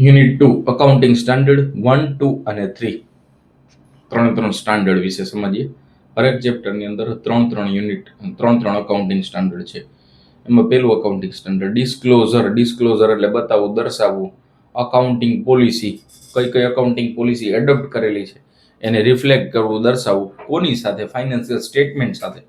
Unit 2 accounting standard 1, 2 અને 3 ત્રણ standard વિશે સમજીએ. હરેક ચેપ્ટરની અંદર ત્રણ યુનિટ ત્રણ અકાઉન્ટિંગ સ્ટાન્ડર્ડ છે. એમાં પહેલું અકાઉન્ટિંગ સ્ટાન્ડર્ડ ડિસ્ક્લોઝર એટલે બતાવવું, દર્શાવવું. અકાઉન્ટિંગ પોલિસી, કઈ અકાઉન્ટિંગ પોલિસી એડોપ્ટ કરેલી છે એને રિફ્લેક્ટ કરવું, દર્શાવવું. કોની સાથે? ફાઇનાન્શિયલ સ્ટેટમેન્ટ સાથે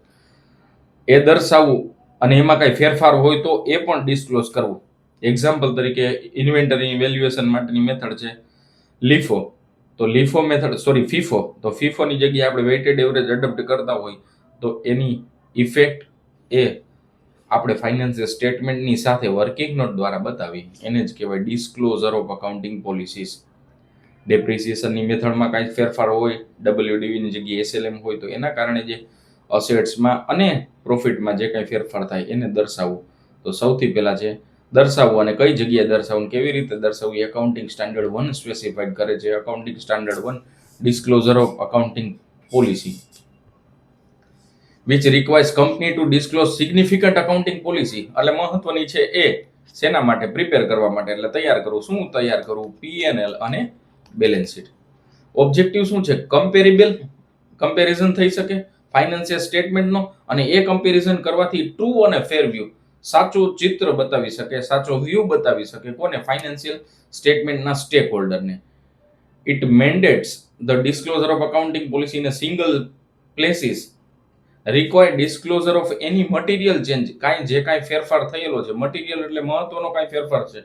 એ દર્શાવવું, અને એમાં કઈ ફેરફાર હોય તો એ પણ ડિસ્ક્લોઝ કરવું. એક્ઝામ્પલ તરીકે ઇન્વેન્ટરી વેલ્યુએશન માટેની મેથડ છે લીફો, તો ફીફો, તો ફીફોની જગ્યાએ આપણે વેઇટેડ એવરેજ એડોપ્ટ કરતા હોય તો એની ઇફેક્ટ એ આપણે ફાઇનાન્શિયલ સ્ટેટમેન્ટની સાથે વર્કિંગ નોટ દ્વારા બતાવી. એને જ કહેવાય ડિસ્ક્લોઝર ઓફ અકાઉન્ટિંગ પોલિસીસ. ડેપ્રિસિએશનની મેથડમાં કાંઈ ફેરફાર હોય, WDVની જગ્યાએ SLM હોય તો એના કારણે જે અસેટ્સમાં અને પ્રોફિટમાં જે કાંઈ ફેરફાર થાય એને દર્શાવવું. તો સૌથી પહેલા છે દર્શાવવું, અને કઈ જગ્યાએ દર્શાવવું, કેવી રીતે દર્શાવવું, એકાઉન્ટિંગ સ્ટાન્ડર્ડ 1 સ્પેસિફાઈડ કરે છે. Accounting standard 1 disclosure of accounting policy which requires company to disclose significant accounting policy. એટલે મહત્વની છે એ શેના માટે? પ્રિપેર કરવા માટે, એટલે તૈયાર કરવું. શું તૈયાર કરવું? P&L અને બેલેન્સ શીટ. ઓબ્જેક્ટિવ શું છે? કમ્પેરિઝન થઈ શકે ફાઇનાન્શિયલ સ્ટેટમેન્ટનો, અને એ કમ્પેરિઝન કરવાથી ટ્રુ અને ફેર વ્યૂ, સાચું ચિત્ર બતાવી શકે, સાચો વ્યૂ બતાવી શકે. કોને? ફાઇનાન્શિયલ સ્ટેટમેન્ટના સ્ટેક હોલ્ડરને. It mandates the disclosure of accounting policy in a single places. Require disclosure of any material change, જે કાંઈ ફેરફાર થયેલો છે. મટીરિયલ એટલે મહત્વનો કાંઈ ફેરફાર છે.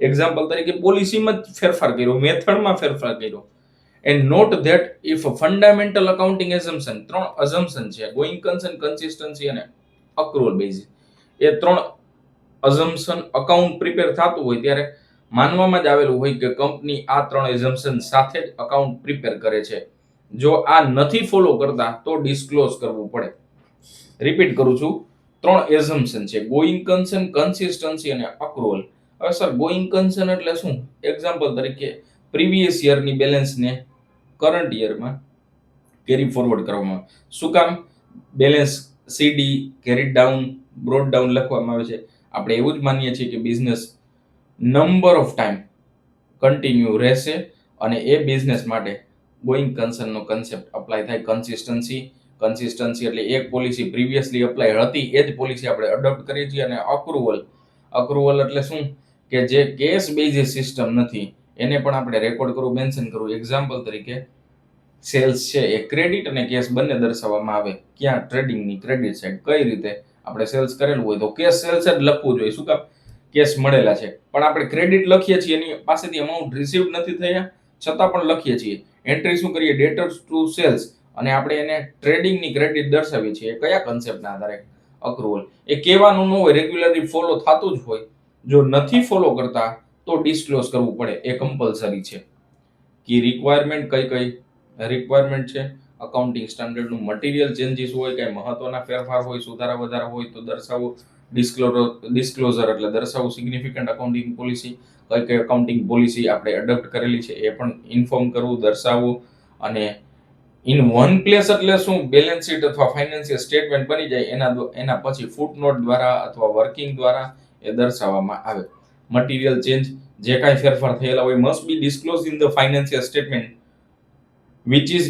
એક્ઝામ્પલ તરીકે પોલિસીમાં જ ફેરફાર કર્યો, મેથડમાં ફેરફાર કર્યો. And note that if fundamental accounting assumption, 3 assumption છે, ગોઈંગ કન્સર્ન, કન્સિસ્ટન્સી અને અક્રુઅલ બેઝિસ. એ 3 અઝમ્પશન અકાઉન્ટ પ્રિપેર થતું હોય ત્યારે માનવામાં જ આવેલું હોય કે કંપની આ 3 એઝમ્પશન સાથે જ અકાઉન્ટ પ્રિપેર કરે છે. જો આ નથી ફોલો કરતા તો ડિસ્ક્લોઝ કરવું પડે. રિપીટ કરું છું, 3 એઝમ્પશન છે, ગોઈંગ કન્સર્ન, કન્સિસ્ટન્સી અને અક્રુઅલ. હવે સર ગોઈંગ કન્સર્ન એટલે શું? એક્ઝામ્પલ તરીકે પ્રીવિયસ યરની બેલેન્સને કરંટ યરમાં કેરી ફોરવર્ડ કરવામાં. શું કામ? બેલેન્સ સીડી કેરી ડાઉન, બ્રોડ ડાઉન લખવામાં આવે છે. આપણે એવું જ માનીએ છીએ કે business number of time continue રહેશે, અને એ બિઝનેસ માટે ગોઈંગ કન્સર્નનો કન્સેપ્ટ અપ્લાય થાય. કન્સિસ્ટન્સી એટલે એક પોલિસી પ્રીવિયસલી અપ્લાય હતી એ જ પોલિસી આપણે અડોપ્ટ કરીએ છીએ. અને અક્રુઅલ એટલે શું? કે જે કેશ બેઝિસ સિસ્ટમ નથી એને પણ આપણે રેકોર્ડ કરવું, મેન્શન કરવું. એક્ઝામ્પલ તરીકે સેલ્સ છે એ ક્રેડિટ અને કેશ બંને દર્શાવવામાં આવે. ક્યાં? ટ્રેડિંગની ક્રેડિટ સાઈડ. કઈ રીતે? આપણે સેલ્સ કરેલું હોય તો કેશ સેલ્સ જ લખવું જોઈએ. શું કામ? કેશ મળેલા છે, પણ આપણે ક્રેડિટ લખીએ છીએ, એની પાસેથી અમાઉન્ટ રિસીવ નથી થયા છતાં પણ લખીએ છીએ. એન્ટ્રી શું કરીએ? ડેટર્સ ટુ સેલ્સ, અને આપણે એને ટ્રેડિંગની ક્રેડિટ દર્શાવીએ છીએ. કયા કન્સેપ્ટના આધારે? અક્રુઅલ. એ કહેવાનું ન હોય, રેગ્યુલરલી ફોલો થતું જ હોય. જો નથી ફોલો કરતા તો ડિસ્ક્લોઝ કરવું પડે, એ કમ્પલસરી છે. કી રિક્વાયરમેન્ટ કઈ રિક્વાયરમેન્ટ છે અકાઉન્ટિંગ સ્ટાન્ડર્ડનું? મટીરિયલ ચેન્જીસ હોય, કઈ મહત્વના ફેરફાર હોય, સુધારા વધારા હોય તો દર્શાવો. ડિસ્ક્લોઝર એટલે દર્શાવવું સિગ્નિફિકન્ટ અકાઉન્ટિંગ પોલિસી, કઈ અકાઉન્ટિંગ પોલિસી આપણે એડોપ્ટ કરેલી છે એ પણ ઇન્ફોર્મ કરવું, દર્શાવવું. અને ઇન વન પ્લેસ એટલે શું? બેલેન્સ શીટ અથવા ફાઇનાન્શિયલ સ્ટેટમેન્ટ બની જાય, એના પછી ફૂટનોટ દ્વારા અથવા વર્કિંગ દ્વારા એ દર્શાવવામાં આવે. મટીરિયલ ચેન્જ, જે કાંઈ ફેરફાર થયેલા હોય, must be disclose in the financial statement which is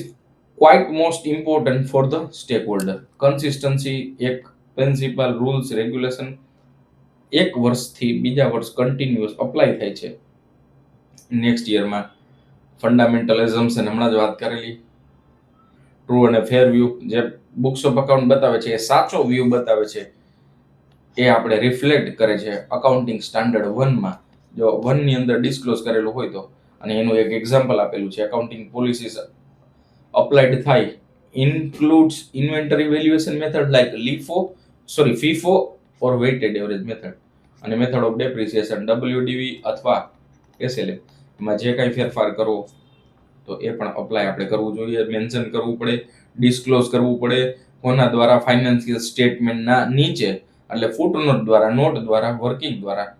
quite most important for the stakeholder. Consistency, એક પ્રિન્સિપલ, રૂલ્સ, રેગ્યુલેશન એક વર્ષથી બીજા વર્ષ કન્ટિન્યુઅસ અપ્લાય થાય છે. નેક્સ્ટ યરમાં ફંડામેન્ટલ એઝમ્પશન હમણાં જ વાત કરેલી. ટ્રુ અને ફેર વ્યૂ, જે બુક્સ ઓફ અકાઉન્ટ બતાવે છે એ સાચો વ્યૂ બતાવે છે, એ આપણે રિફ્લેક્ટ કરે છે અકાઉન્ટિંગ સ્ટાન્ડર્ડ 1માં. જો 1 ની અંદર ડિસ્ક્લોઝ કરેલું હોય તો. અને એનું એક એક્ઝામ્પલ આપેલું છે. એકાઉન્ટિંગ પોલિસીસ અપ્લાઇડ થાય includes inventory valuation method like FIFO or weighted average method, અને method of depreciation WDV અથવા SLM. એમાં જે કાંઈ ફેરફાર કરવો તો એ પણ અપ્લાય આપણે કરવું જોઈએ, મેન્શન કરવું પડે, ડિસ્ક્લોઝ કરવું પડે. કોના દ્વારા? ફાઇનાન્શિયલ સ્ટેટમેન્ટના નીચે, એટલે ફૂટનોટ દ્વારા, નોટ દ્વારા, વર્કિંગ દ્વારા.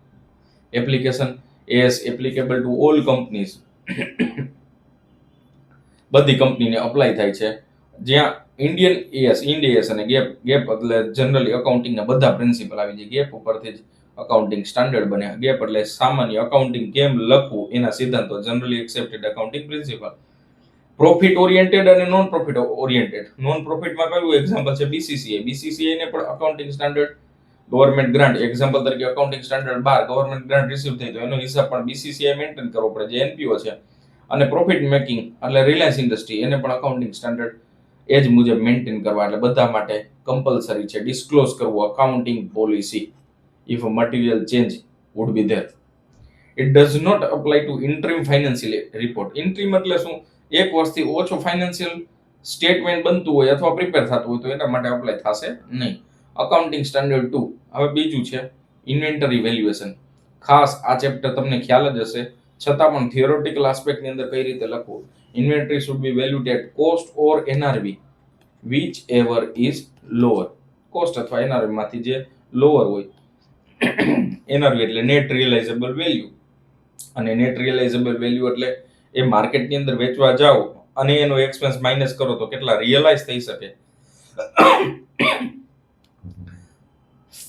Application S applicable to all companies, બધી કંપનીને અપ્લાય થાય છે. જ્યાં ઇન્ડ AS અને ગેપ એટલે જનરલી અકાઉન્ટિંગના બધા પ્રિન્સિપલ આવી જાય. ગેપ ઉપરથી જ અકાઉન્ટિંગ સ્ટાન્ડર્ડ બને. ગેપ એટલે સામાન્ય અકાઉન્ટિંગ કેમ લખવું એના સિદ્ધાંતો, generally accepted accounting principle. Profit oriented અને નોન પ્રોફિટ ઓરિએન્ટેડ. નોન પ્રોફિટમાં કયું એક્ઝામ્પલ છે? બીસીસીઆઈ. બીસીસીઆઈ ને પણ accounting standard, government grant example તરીકે accounting standard 12 government grant receive થઈ તો એનો હિસાબ પણ બીસીસીઆઈ મેન્ટેન કરવો પડે, જે એનપીઓ છે. અને પ્રોફિટ મેકિંગ એટલે રિલાયન્સ ઇન્ડસ્ટ્રી, એને પણ અકાઉન્ટિંગ સ્ટાન્ડર્ડ એ જ મુજબ મેન્ટેન કરવા. એટલે બધા માટે કમ્પલસરી છે ડિસ્ક્લોઝ કરવું accounting policy. If a material change would be there. It does not apply to interim financial report. Interim એટલે શું? એક વર્ષથી ઓછો ફાઇનાન્શિયલ સ્ટેટમેન્ટ બનતું હોય અથવા પ્રિપેર થતું હોય તો એના માટે અપ્લાય થશે નહીં. Accounting standard 2. હવે બીજું છે ઇન્વેન્ટરી વેલ્યુએશન. ખાસ આ ચેપ્ટર તમને ખ્યાલ જ હશે, છતાં પણ થિયોરેટિકલ આસ્પેક્ટની અંદર કઈ રીતે લખવું. Inventory should be valued at cost or NRV, whichever is lower. Cost અથવા એનઆરવી માંથી જે લોઅર હોય. એનઆરવી એટલે નેટ રિયલાઇઝેબલ વેલ્યુ, અને નેટ રિયલાઇઝેબલ વેલ્યુ એટલે એ માર્કેટની અંદર વેચવા જાઓ અને એનો એક્સપેન્સ માઇનસ કરો તો કેટલા રિયલાઇઝ થઈ શકે.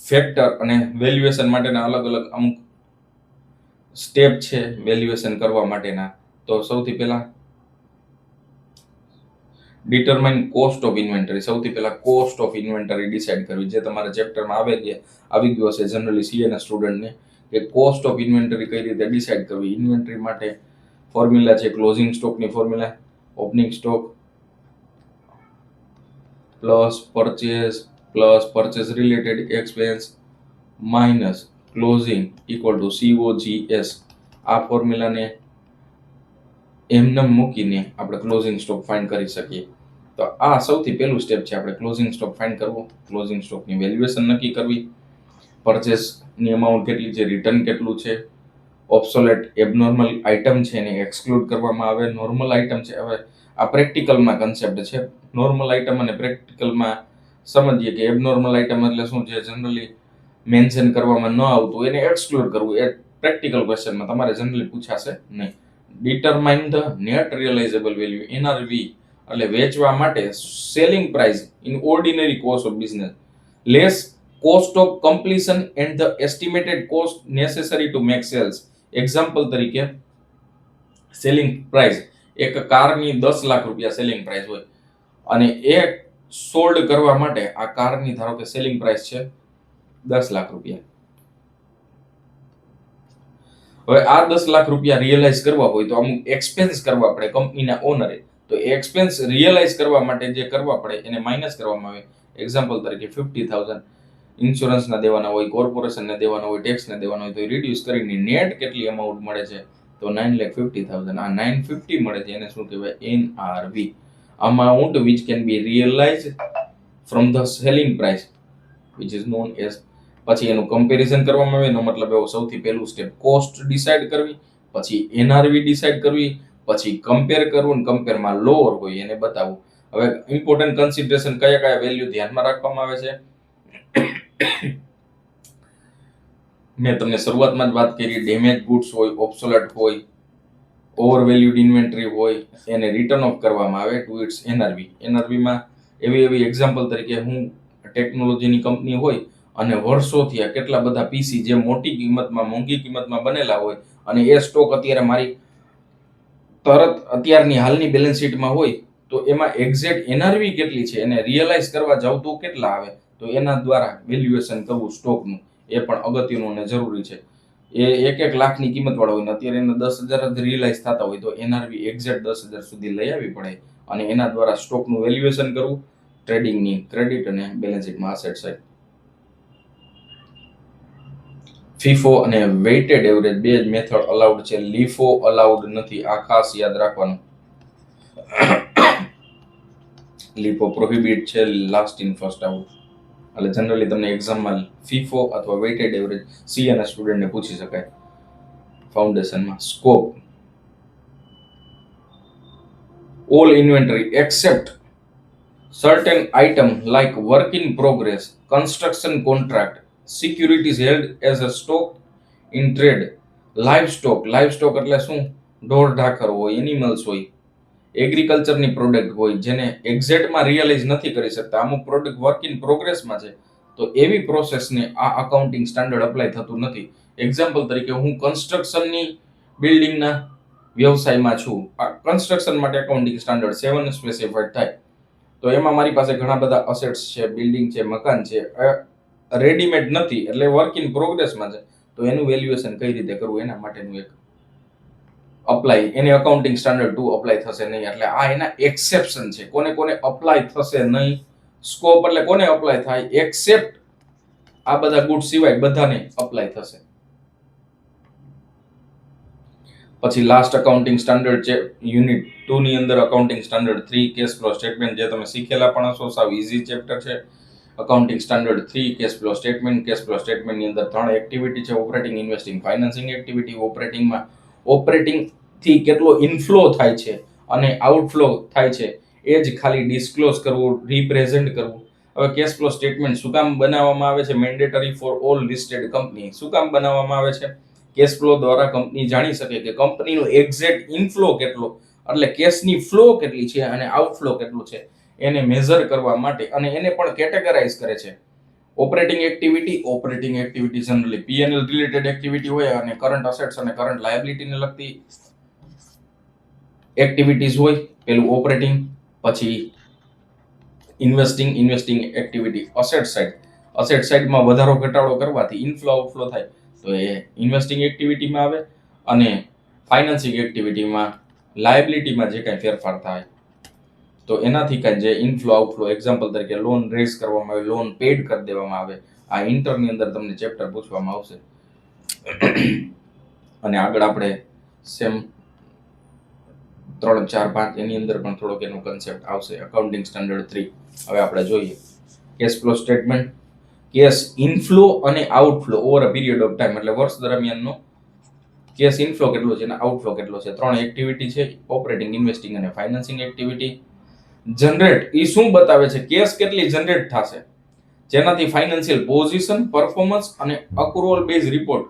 ફેક્ટર અને વેલ્યુએશન માટેના અલગ અલગ અમુક સ્ટેપ છે વેલ્યુએશન કરવા માટેના. તો સૌથી પહેલા ડિટરમાઇન કોસ્ટ ઓફ ઇન્વેન્ટરી. સૌથી પહેલા કોસ્ટ ઓફ ઇન્વેન્ટરી ડિસાઇડ કરવી, જે તમારા ચેપ્ટરમાં આવી ગયો છે જનરલી સીએના સ્ટુડન્ટને, કે કોસ્ટ ઓફ ઇન્વેન્ટરી કઈ રીતે ડિસાઇડ કરવી. ઇન્વેન્ટરી માટે ફોર્મ્યુલા છે ક્લોઝિંગ સ્ટોકની formula, opening stock plus purchase related expense minus closing equal to COGS. આ ફોર્મ્યુલાને એમને મૂકીને આપણે ક્લોઝિંગ સ્ટોક ફાઇન્ડ કરી શકીએ. તો આ સૌથી પહેલું સ્ટેપ છે, આપણે ક્લોઝિંગ સ્ટોક ફાઇન્ડ કરવો, ક્લોઝિંગ સ્ટોકની વેલ્યુએશન નક્કી કરવી, પરચેસની અમાઉન્ટ કેટલી છે, રિટર્ન કેટલું છે, ઓબ્સોલેટ એબનોર્મલ આઇટમ છે એને એક્સક્લુડ કરવામાં આવે, નોર્મલ આઇટમ છે. હવે આ પ્રેક્ટિકલમાં કન્સેપ્ટ છે. નોર્મલ આઇટમ અને પ્રેક્ટિકલમાં સમજીએ કે એબનોર્મલ આઇટમ એટલે શું, જે જનરલી મેન્શન કરવામાં ન આવતું એને એક્સક્લુડ કરવું. એ પ્રેક્ટિકલ ક્વેશ્ચનમાં તમારે જનરલી પૂછાશે નહીં. Determine the net realisable value, NRV એટલે વેચવા માટે selling price in ordinary cost of business less cost of completion and the estimated cost necessary to make sales. Example તરીકે સેલિંગ પ્રાઇસ, એક કારની 10 લાખ રૂપિયા સેલિંગ પ્રાઇસ હોય અને એ સોલ્ડ કરવા માટે આ કારની ધારો કે સેલિંગ પ્રાઇસ છે 10 લાખ રૂપિયા. હવે આ 10 લાખ રૂપિયા રિયલાઇઝ કરવા હોય તો અમુક એક્સપેન્સ કરવા પડે કંપનીના ઓનરે. તો એક્સપેન્સ રિયલાઇઝ કરવા માટે જે કરવા પડે એને માઇનસ કરવામાં આવે. એક્ઝામ્પલ તરીકે 50,000 ઇન્સ્યોરન્સના દેવાના હોય, કોર્પોરેશનને દેવાના હોય, ટેક્સને દેવાના હોય, તો એ રિડ્યુસ કરીને નેટ કેટલી અમાઉન્ટ મળે છે તો 9,50,000. આ 950 મળે છે, એને શું કહેવાય? એનઆરવી, amount which can be realized from the selling price which is known as. પછી એનું કમ્પેરિઝન કરવામાં આવે. એનો મતલબ એવો સૌથી પહેલું સ્ટેપ કોસ્ટ ડિસાઇડ કરવી, પછી એનઆરવી ડિસાઇડ કરવી, પછી કમ્પેર કરવું, કમ્પેરમાં લોઅર હોય એને બતાવવું. હવે ઇમ્પોર્ટન્ટ કન્સિડરેશન કયા કયા વેલ્યુ ધ્યાનમાં રાખવામાં આવે છે મેં તમને શરૂઆતમાં જ વાત કરી. ડેમેજ ગુડ્સ હોય, ઓબ્સોલેટ હોય, ઓવર વેલ્યુડ ઇન્વેન્ટરી હોય, એને રિટર્ન ઓફ કરવામાં આવે ટુ ઇટ્સ એનઆરવી. એનઆરવીમાં એવી એક્ઝામ્પલ તરીકે હું ટેકનોલોજીની કંપની હોય અને વર્ષોથી આ કેટલા બધા પીસી જે મોટી કિંમતમાં, મોંઘી કિંમતમાં બનેલા હોય અને એ સ્ટોક અત્યારે મારી અત્યારની હાલની બેલેન્સ શીટમાં હોય તો એમાં એક્ઝેક્ટ એનઆરવી કેટલી છે એને રિયલાઇઝ કરવા જાવ તો કેટલા આવે, તો એના દ્વારા વેલ્યુએશન કરવું સ્ટોકનું એ પણ અગત્યનું અને જરૂરી છે. એ 1 લાખની કિંમત વાળો હોય ને અત્યારે એને 10,000 જ રિયલાઇઝ થતા હોય તો એનઆરવી એક્ઝેક્ટ 10,000 સુધી લઈ આવવી પડે અને એના દ્વારા સ્ટોકનું વેલ્યુએશન કરવું ટ્રેડિંગની ક્રેડિટ અને બેલેન્સ શીટમાં આસેટ સાઈડ. ફીફો અને વેઇટેડ એવરેજ બે જ મેથડ અલાઉડ છે, લીફો અલાઉડ નથી. આ ખાસ યાદ રાખવાનું. લીફો પ્રોહિબિટ છે, લાસ્ટ ઇન ફર્સ્ટ આઉટ. એટલે જનરલી તમને એક્ઝામમાં ફીફો અથવા વેઇટેડ એવરેજ સીએના સ્ટુડન્ટને પૂછી શકાય ફાઉન્ડેશનમાં. Scope all inventory except certain item like work in progress, construction contract, securities held as a stock in trade, livestock એટલે શું? ઢોર ઢાખર હોય, એનિમલ્સ હોય, એગ્રીકલ્ચરની પ્રોડક્ટ હોય જેને એક્ઝેક્ટમાં રિયલાઇઝ નથી કરી શકતા. અમુક પ્રોડક્ટ વર્ક ઇન પ્રોગ્રેસમાં છે તો એવી પ્રોસેસને આ અકાઉન્ટિંગ સ્ટાન્ડર્ડ અપ્લાય થતું નથી. એક્ઝામ્પલ તરીકે હું કન્સ્ટ્રક્શનની બિલ્ડિંગના વ્યવસાયમાં છું, આ કન્સ્ટ્રક્શન માટે અકાઉન્ટિંગ સ્ટાન્ડર્ડ 7 સ્પેસિફાઈડ થાય. તો એમાં મારી પાસે ઘણા બધા અસેટ્સ છે, બિલ્ડિંગ છે, મકાન છે, રેડીમેડ નથી એટલે વર્ક ઇન પ્રોગ્રેસમાં છે. તો એનું વેલ્યુએશન કઈ રીતે કરવું એના માટેનું એક અપ્લાય, એને અકાઉન્ટિંગ સ્ટાન્ડર્ડ 2 અપ્લાય થશે નહીં. એટલે આ એના એક્સેપ્શન છે. કોને કોને અપ્લાય થશે નહીં, સ્કોપ એટલે કોને અપ્લાય થાય, એક્સેપ્ટ આ બધા ગુડ સિવાય બધાને અપ્લાય થશે. પછી લાસ્ટ અકાઉન્ટિંગ સ્ટાન્ડર્ડ છે યુનિટ 2 ની અંદર accounting standard 3 cash flow statement, જે તમે શીખેલા પણ હશો, સાવ ઈઝી ચેપ્ટર છે. Accounting standard 3 cash flow statement. Cash flow સ્ટેટમેન્ટની અંદર 3 એક્ટિવિટી છે: operating, investing, financing activity. Operating થી કેટલો ઇનફ્લો થાય છે અને આઉટફ્લો થાય છે એ જ ખાલી ડિસ્ક્લોઝ કરવું, રિપ્રેઝન્ટ કરવું. હવે કેશ ફ્લો સ્ટેટમેન્ટ શું કામ બનાવવામાં આવે છે? Mandatory for all listed company. શું કામ બનાવવામાં આવે છે? કેશ ફ્લો દ્વારા કંપની જાણી શકે કે કંપનીનો એક્ઝેક્ટ ઇનફ્લો કેટલો, એટલે કેશની ફ્લો કેટલી છે અને આઉટફ્લો કેટલું છે એને મેઝર કરવા માટે, અને એને પણ કેટેગરાઇઝ કરે છે. Operating activity generally P&L related activity હોય અને કરંટ અસેટ્સ અને કરંટ લાયબિલિટીને લગતી એક્ટિવિટીઝ હોય, પેલું ઓપરેટિંગ. પછી ઇન્વેસ્ટિંગ એક્ટિવિટી અસેટ સાઇડમાં વધારો ઘટાડો કરવાથી ઇનફ્લો આઉટફ્લો થાય, તો એ ઇન્વેસ્ટિંગ એક્ટિવિટીમાં આવે. અને ફાઇનાન્સિંગ એક્ટિવિટીમાં લાયબિલિટીમાં જે કાંઈ ફેરફાર થાય તો એનાથી કાંઈ જે ઇનફ્લો આઉટફ્લો, એક્ઝામ્પલ તરીકે લોન રેઝ કરવામાં આવે, લોન પેડ કરી દેવામાં આવે. આ ઇન્ટરની અંદર તમને ચેપ્ટર પૂછવામાં આવશે. અને આગળ આપણે સેમ 3, 4, 5 એની અંદર પણ થોડોક એનો કન્સેપ્ટ આવશે. અકાઉન્ટિંગ સ્ટાન્ડર્ડ 3 હવે આપણે જોઈએ. Cash flow statement, cash inflow અને outflow over a period of time, એટલે વર્ષ દરમિયાનનો કેશ ઇનફ્લો કેટલો છે અને આઉટફ્લો કેટલો છે. 3 એક્ટિવિટી છે: ઓપરેટિંગ, ઇન્વેસ્ટિંગ અને ફાઇનાન્સિંગ એક્ટિવિટી. જનરેટ એ શું બતાવે છે? કેશ કેટલી જનરેટ થશે, જેનાથી ફાઇનાન્શિયલ પોઝિશન, પરફોર્મન્સ અને અક્રુઅલ બેઝ રિપોર્ટ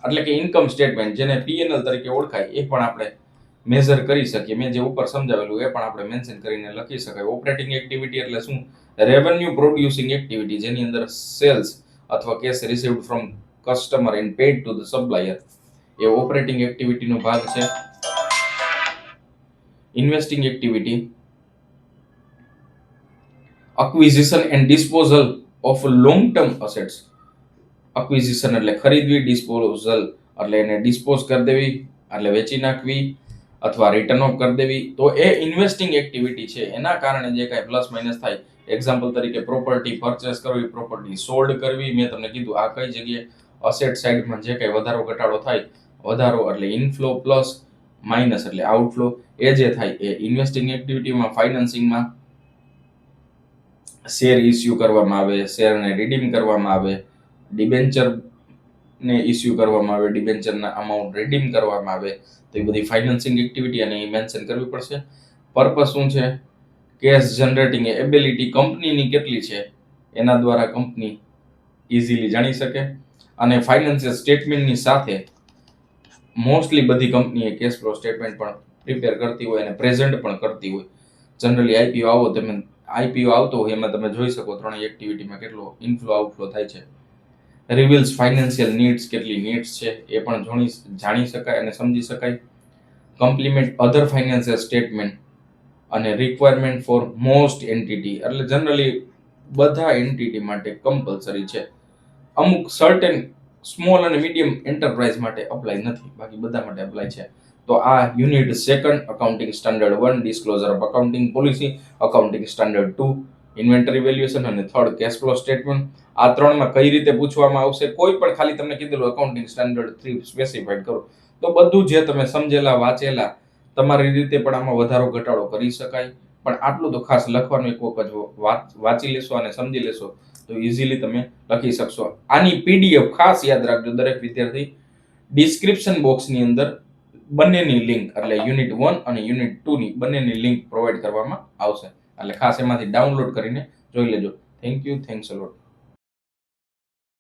એટલે કે ઇન્કમ સ્ટેટમેન્ટ, જેને P&L તરીકે ઓળખાય, એ પણ આપણે મેઝર કરી શકીએ. મેં જે ઉપર સમજાવેલું એ પણ આપણે મેન્શન કરીને લખી શકાય. ઓપરેટિંગ એક્ટિવિટી એટલે શું? રેવન્યુ પ્રોડ્યુસિંગ એક્ટિવિટી, જેની અંદર સેલ્સ અથવા cash received from customer and paid to the supplier, એ ઓપરેટિંગ એક્ટિવિટીનો ભાગ છે. Investing activity, acquisition and disposal of long term assets. Acquisition એટલે ખરીદવી, ડિસ્પોઝલ એટલે એને ડિસ્પોઝ કરી દેવી એટલે વેચી નાખવી અથવા રિટર્ન ઓફ કરી દેવી. તો એ ઇન્વેસ્ટિંગ એક્ટિવિટી છે. એના કારણે જે કાંઈ પ્લસ માઇનસ થાય, એક્ઝામ્પલ તરીકે પ્રોપર્ટી પરચેસ કરવી, પ્રોપર્ટી સોલ્ડ કરવી. મેં તમને કીધું આ કઈ જગ્યાએ અસેટ સાઇડમાં જે કાંઈ વધારો ઘટાડો થાય, વધારો એટલે ઇનફ્લો પ્લસ, માઇનસ એટલે આઉટફ્લો, એ જે થાય એ ઇન્વેસ્ટિંગ એક્ટિવિટીમાં. ફાઇનાન્સિંગમાં શેર ઇસ્યુ કરવામાં આવે, શેરને રિડીમ કરવામાં આવે, ડિબેન્ચરને ઇસ્યુ કરવામાં આવે, ડિબેન્ચરના અમાઉન્ટ રિડીમ કરવામાં આવે. તો એ બધી ફાઇનાન્સિંગ એક્ટિવિટી અને એ મેન્શન કરવી પડશે. પર્પસ શું છે? કેશ જનરેટિંગ એબિલિટી કંપનીની કેટલી છે એના દ્વારા કંપની ઇઝીલી જાણી શકે. અને ફાઇનાન્શિયલ સ્ટેટમેન્ટની સાથે મોસ્ટલી બધી કંપનીએ કેશ ફ્લો સ્ટેટમેન્ટ પણ પ્રિપેર કરતી હોય અને પ્રેઝન્ટ પણ કરતી હોય. જનરલી આઈપીઓ આવતો હોય એમાં તમે જોઈ શકો 3 એક્ટિવિટીમાં કેટલો ઇનફ્લો આઉટફ્લો થાય છે. રિવીલ્સ ફાઇનાન્શિયલ નીડ્સ, કેટલી નીડ્સ છે એ પણ જાણી શકાય અને સમજી શકાય. કમ્પ્લિમેન્ટ અધર ફાઇનાન્શિયલ સ્ટેટમેન્ટ અને રિક્વાયરમેન્ટ ફોર મોસ્ટ એન્ટિટી, એટલે જનરલી બધા એન્ટિટી માટે કમ્પલસરી છે. અમુક સર્ટેન સ્મોલ અને મીડિયમ એન્ટરપ્રાઇઝ માટે અપ્લાય નથી, બાકી બધા માટે અપ્લાય છે. તો આ unit 2 accounting standard 1 disclosure of accounting policy, accounting standard 2 inventory valuation અને 3 કેશ ફ્લો સ્ટેટમેન્ટ. આ 3માં કઈ રીતે પૂછવામાં આવશે? કોઈ પણ ખાલી તમને કીધેલું અકાઉન્ટિંગ સ્ટાન્ડર્ડ 3 સ્પેસિફાઈડ કરો તો બધું જે તમે સમજેલા વાંચેલા તમારી રીતે પણ આમાં વધારો ઘટાડો કરી શકાય. પણ આટલું તો ખાસ લખવાનું, એક વખત વાંચી લેશો અને સમજી લેશો તો ઇઝીલી તમે લખી શકશો. આની PDF ખાસ યાદ રાખજો દરેક વિદ્યાર્થી, ડિસ્ક્રિપ્શન બોક્સની અંદર બંનેની લિંક એટલે યુનિટ 1 અને યુનિટ 2 ની બંનેની લિંક પ્રોવાઈડ કરવામાં આવશે. એટલે ખાસ એમાંથી ડાઉનલોડ કરીને જોઈ લેજો. Thank you, thanks a lot.